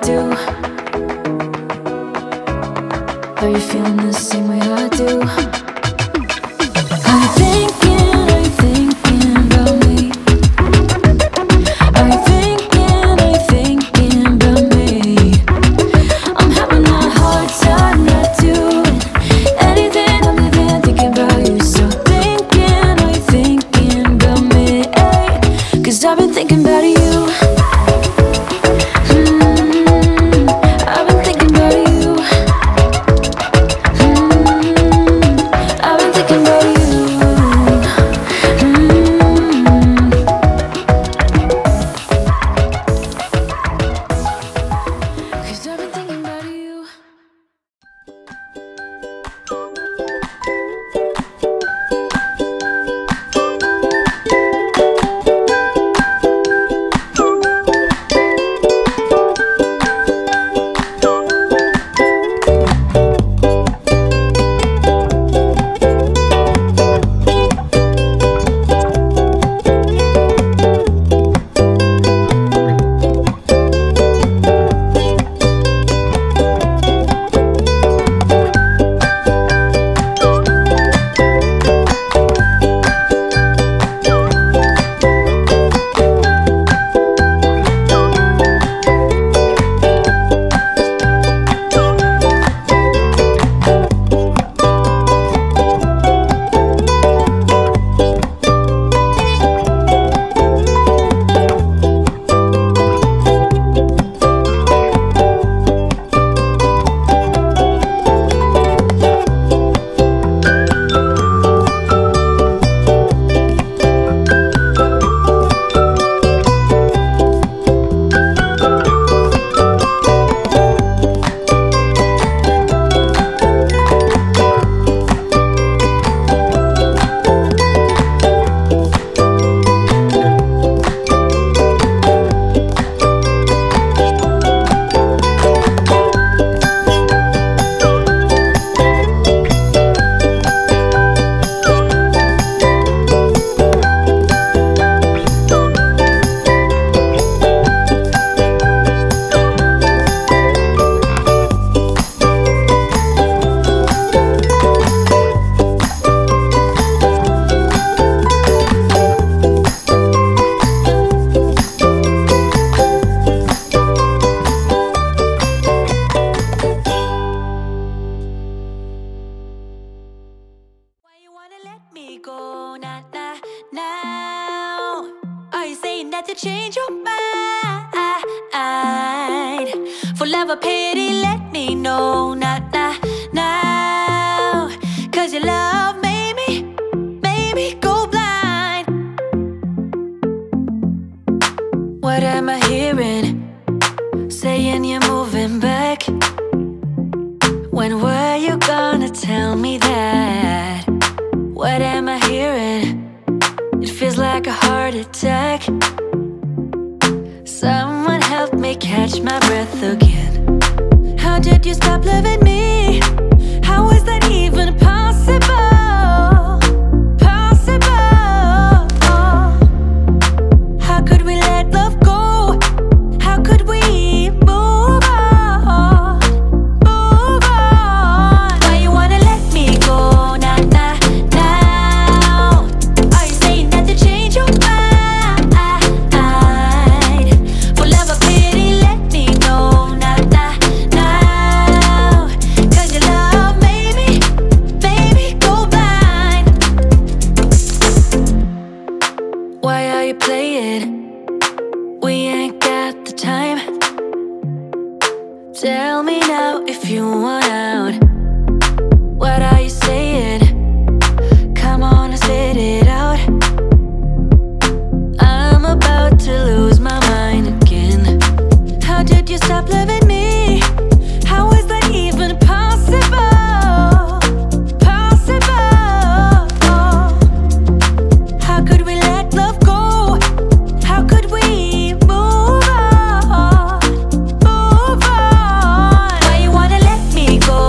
do? Are you feeling the same way I do? Are you thinking about me? Are you thinking about me? I'm having a hard time not doing anything other than thinking about you. So are you thinking about me? 'Cause I've been thinking about you. I've been thinking about you. I've been thinking about you. Cause I've been thinking about you. To change your mind for love or pity, let me know not now. 'Cause your love made me go blind. What am I hearing? Saying you're moving back. When were you gonna tell me that? What am I hearing? It feels like a heart attack. Someone help me catch my breath again. How did you stop loving me? How is that even possible? Possible? How could we let love go? How could we move on? Move on? Why you wanna let me go? Now. Are you saying that to change your mind? Tell me now if you want out. What are you saying? Come on and spit it out. I'm about to lose my mind again. How did you stop loving me? How is that even possible? Possible? How could we let love go? How could we move on? Move on? Why you wanna let me go?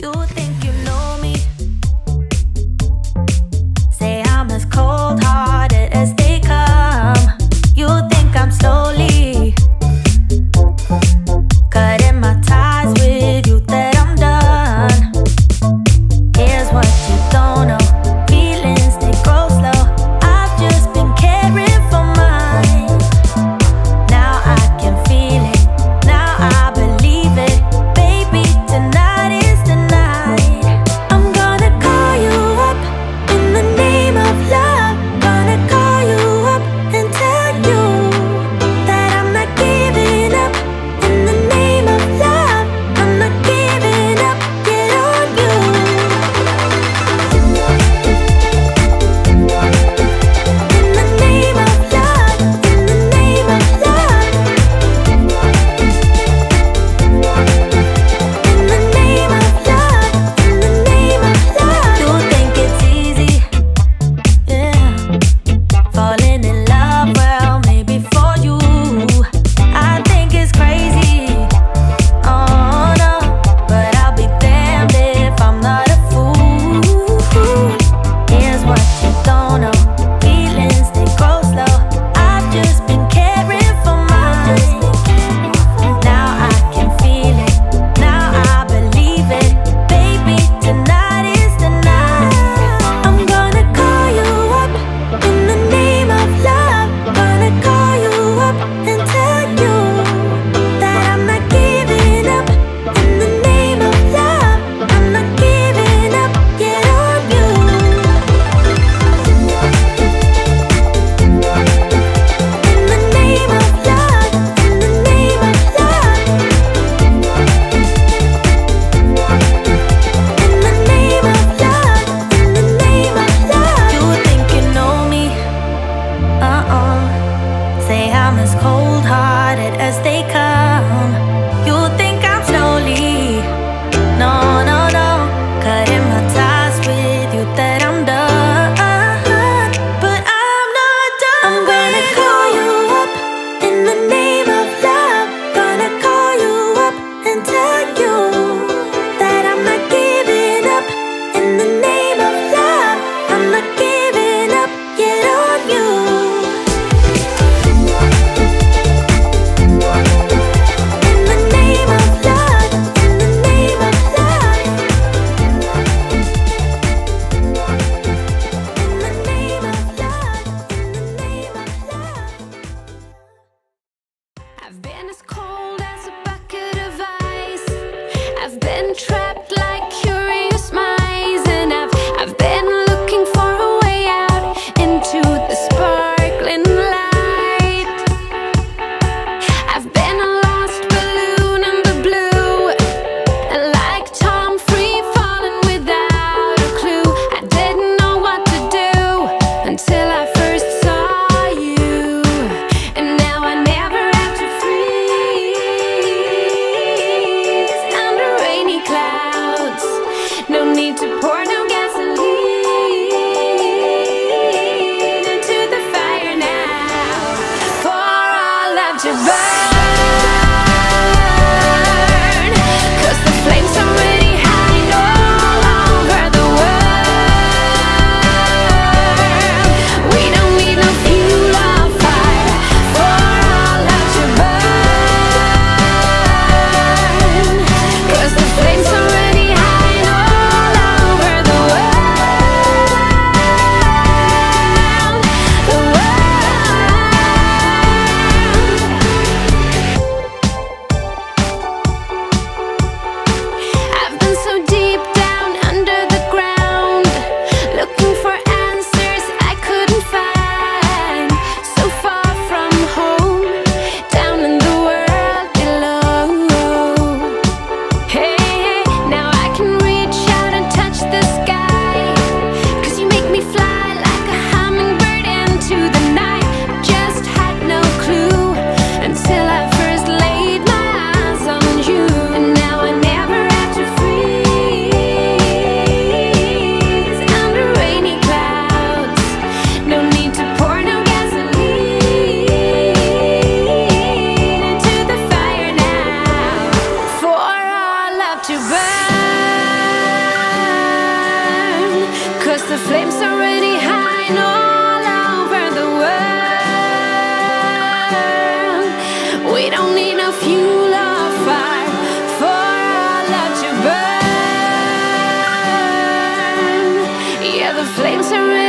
You think you know me? Say I'm as cold-hearted as they come. You think I'm slowly cutting my ties with you, that I'm done. Here's what you don't know. Feelings, they grow slow. I've just been caring for mine. Now I can feel it. Now I believe it. Baby, tonight is the night. Flames are